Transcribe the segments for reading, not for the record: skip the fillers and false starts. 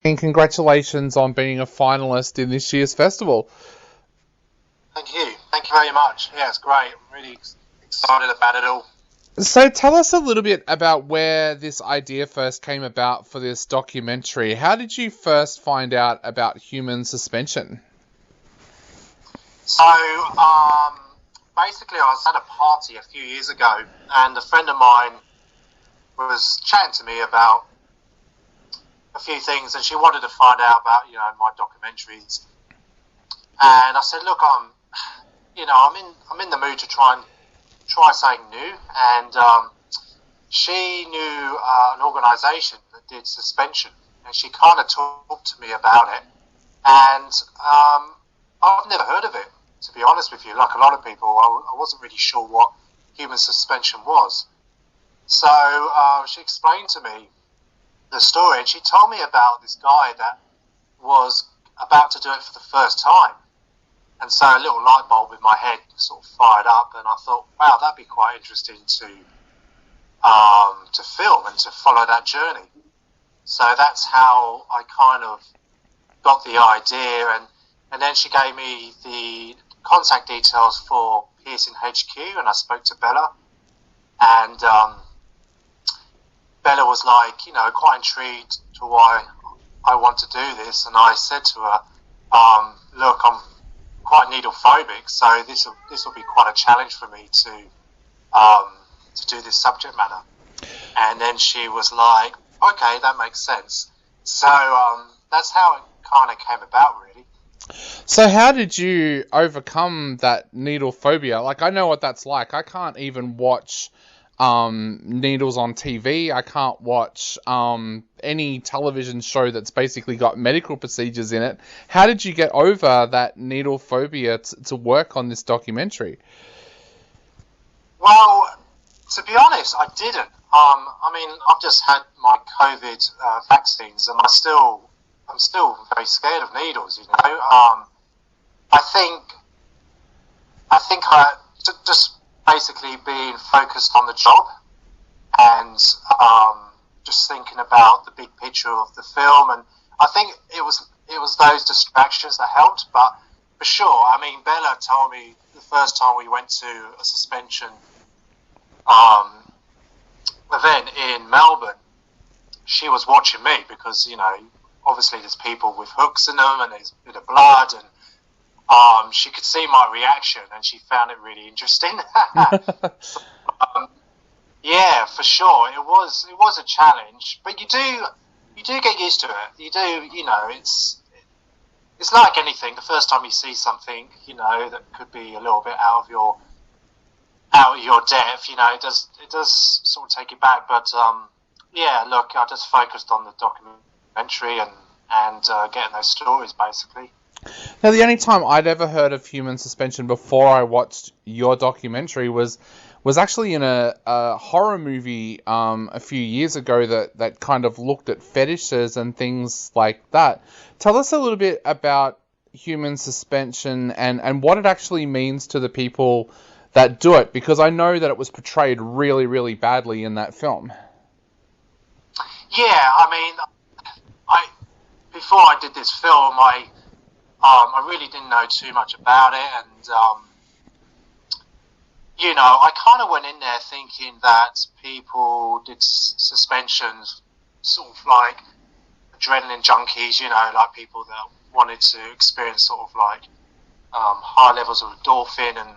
And congratulations on being a finalist in this year's festival. Thank you. Thank you very much. Yeah, it's great. I'm really excited about it all. So tell us a little bit about where this idea first came about for this documentary. How did you first find out about human suspension? So, basically, I was at a party a few years ago, and a friend of mine was chatting to me about a few things, and she wanted to find out about, my documentaries. And I said, look, I'm in the mood to try something new, and she knew an organisation that did suspension, and she kind of talked to me about it, and I've never heard of it, to be honest with you. Like a lot of people, I wasn't really sure what human suspension was. So she explained to me the story, and she told me about this guy that was about to do it for the first time. And so a little light bulb in my head sort of fired up, and I thought, wow, that'd be quite interesting to film and to follow that journey. So that's how I kind of got the idea, and then she gave me the contact details for Piercing HQ, and I spoke to Bella, and Bella was like, quite intrigued to why I want to do this, and I said to her, look, I'm quite needle phobic, so this will be quite a challenge for me to do this subject matter. And then she was like, okay, that makes sense. So that's how it kind of came about, really. So how did you overcome that needle phobia? Like, I know what that's like. I can't even watch needles on TV. I can't watch any television show that's basically got medical procedures in it. How did you get over that needle phobia to work on this documentary? Well, to be honest, I didn't. I've just had my COVID vaccines, and I'm still very scared of needles. I think I just basically being focused on the job, and just thinking about the big picture of the film, and I think it was those distractions that helped. But for sure, Bella told me the first time we went to a suspension event in Melbourne, she was watching me because obviously there's people with hooks in them, and there's a bit of blood, and she could see my reaction, and she found it really interesting. So, yeah, for sure, it was a challenge, but you do get used to it. You do, it's like anything. The first time you see something, that could be a little bit out of your depth, it does sort of take you back. But yeah, look, I just focused on the documentary and getting those stories, basically. Now, the only time I'd ever heard of human suspension before I watched your documentary was actually in a horror movie a few years ago that kind of looked at fetishes and things like that. Tell us a little bit about human suspension and what it actually means to the people that do it, because I know that it was portrayed really, really badly in that film. Yeah, before I did this film, I really didn't know too much about it, and I kind of went in there thinking that people did suspensions sort of like adrenaline junkies, like people that wanted to experience sort of like high levels of endorphin, and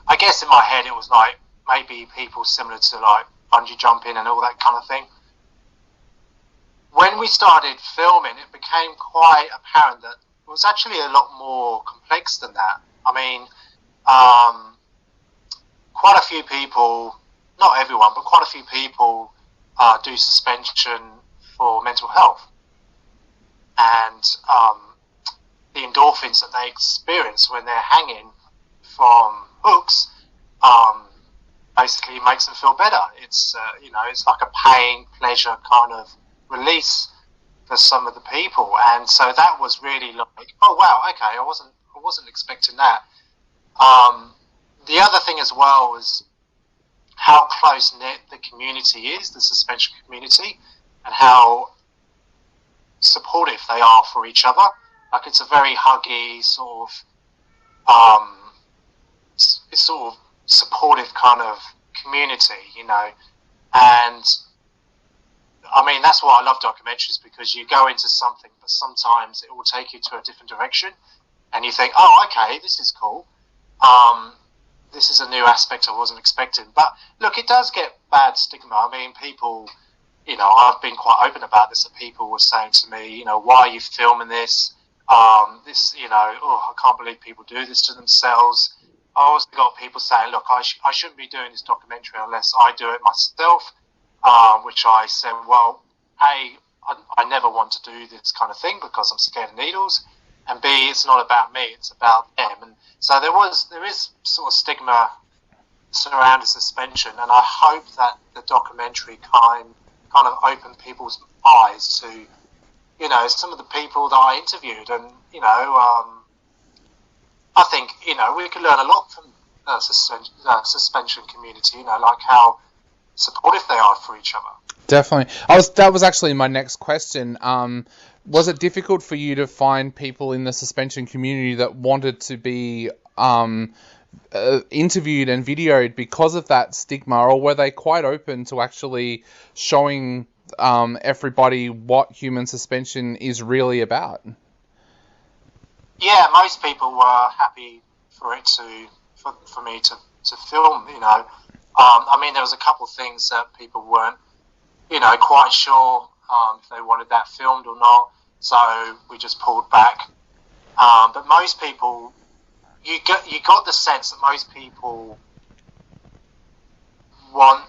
I guess in my head it was like maybe people similar to like bungee jumping and all that kind of thing. When we started filming, it became quite apparent that it was actually a lot more complex than that. Quite a few people, not everyone, but quite a few people do suspension for mental health. And the endorphins that they experience when they're hanging from hooks basically makes them feel better. It's it's like a pain, pleasure kind of release for some of the people, and so that was really like, oh wow, okay, I wasn't expecting that. The other thing as well was how close knit the community is, the suspension community, and how supportive they are for each other. Like, it's a very huggy sort of supportive kind of community, you know. And I mean, that's why I love documentaries, because you go into something, but sometimes it will take you to a different direction, and you think, oh, okay, this is cool. This is a new aspect I wasn't expecting. But look, it does get bad stigma. I mean, people, you know, I've been quite open about this, that people were saying to me, you know, why are you filming this? This, you know, oh, I can't believe people do this to themselves. I also got people saying, look, I shouldn't be doing this documentary unless I do it myself, which I said, well, A, I never want to do this kind of thing because I'm scared of needles, and B, it's not about me, it's about them. And so there is sort of stigma surrounding suspension, and I hope that the documentary kind of opened people's eyes to, you know, some of the people that I interviewed, and, you know, I think, you know, we can learn a lot from suspension community, you know, like how supportive they are for each other. Definitely. That was actually my next question. Was it difficult for you to find people in the suspension community that wanted to be interviewed and videoed because of that stigma, or were they quite open to actually showing everybody what human suspension is really about? Yeah, most people were happy for me to film, you know. I mean, there was a couple of things that people weren't, you know, quite sure if they wanted that filmed or not, so we just pulled back. But most people, you got the sense that most people want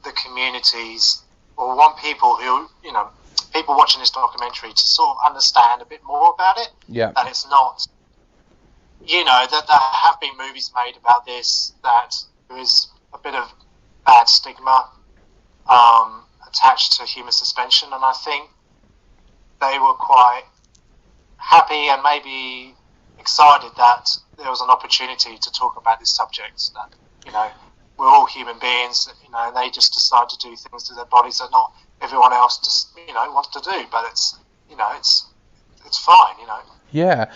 the communities, or want people who, you know, people watching this documentary to sort of understand a bit more about it. Yeah. That it's not, you know, that there have been movies made about this, that there is a bit of bad stigma attached to human suspension, and I think they were quite happy and maybe excited that there was an opportunity to talk about this subject, that, you know, we're all human beings, you know, and they just decide to do things to their bodies that not everyone else just, you know, wants to do, but it's, you know, it's fine, you know. Yeah.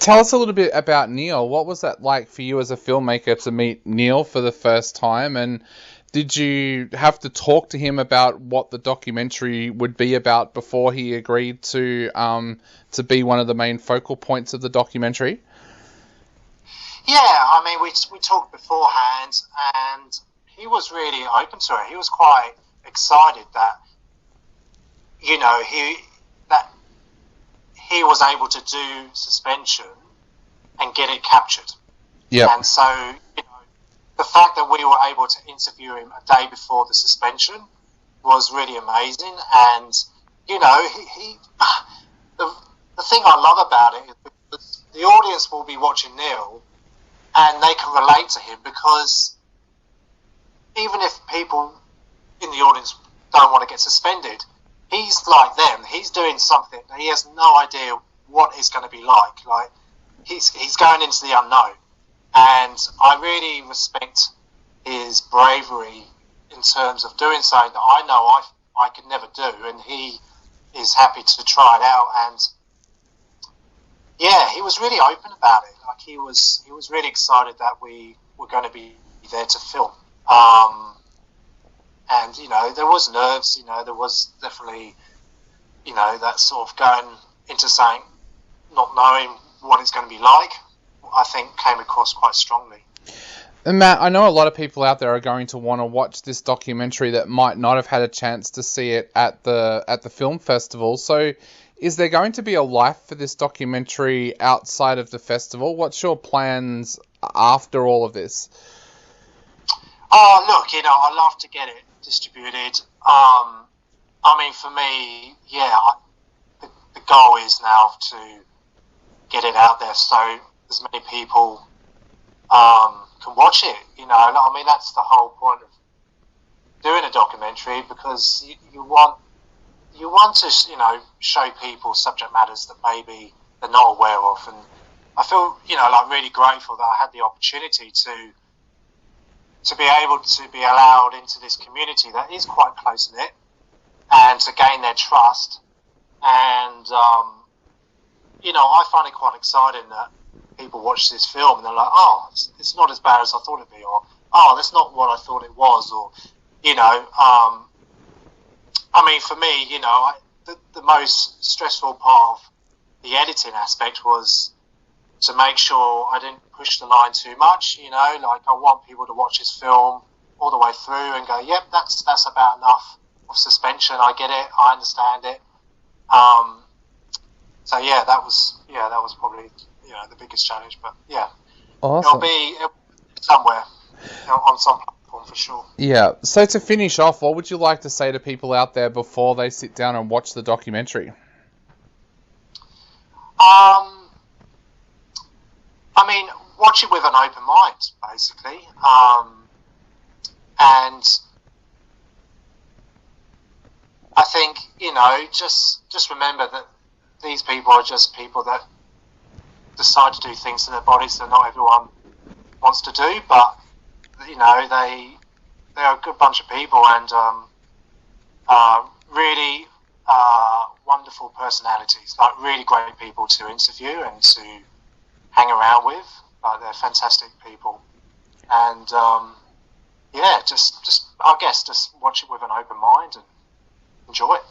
Tell us a little bit about Neil. What was that like for you as a filmmaker to meet Neil for the first time, and did you have to talk to him about what the documentary would be about before he agreed to be one of the main focal points of the documentary? Yeah, I mean, we talked beforehand, and he was really open to it. He was quite excited that, you know, he was able to do suspension and get it captured. Yeah. And so, you know, the fact that we were able to interview him a day before the suspension was really amazing. And, you know, the thing I love about it is the audience will be watching Neil and they can relate to him, because even if people in the audience don't want to get suspended, he's like them. He's doing something that he has no idea what it's going to be like. Like, he's going into the unknown, and I really respect his bravery in terms of doing something that I know I could never do, and he is happy to try it out. And yeah, he was really open about it. Like, he was really excited that we were going to be there to film. And, you know, there was nerves, you know, there was definitely, you know, that sort of going into saying, not knowing what it's going to be like, I think came across quite strongly. And Matt, I know a lot of people out there are going to want to watch this documentary that might not have had a chance to see it at the film festival. So is there going to be a life for this documentary outside of the festival? What's your plans after all of this? Oh, look, you know, I'd love to get it distributed. I mean, for me, yeah, the goal is now to get it out there so as many people can watch it. You know, I mean, that's the whole point of doing a documentary, because you want to, you know, show people subject matters that maybe they're not aware of. And I feel, you know, like really grateful that I had the opportunity to be able to be allowed into this community that is quite close-knit, and to gain their trust And I find it quite exciting that people watch this film and they're like, oh, it's not as bad as I thought it'd be, or oh, that's not what I thought it was, or for me, the most stressful part of the editing aspect was to make sure I didn't push the line too much. I want people to watch this film all the way through and go, yep, that's about enough of suspension. I get it, I understand it. That was probably the biggest challenge. But yeah, awesome. It'll be somewhere on some platform for sure. Yeah. So to finish off, what would you like to say to people out there before they sit down and watch the documentary? Watch it with an open mind, basically, and I think just remember that these people are just people that decide to do things to their bodies that not everyone wants to do, but they are a good bunch of people and really wonderful personalities, like really great people to interview and to hang around with. They're fantastic people, and just watch it with an open mind and enjoy it.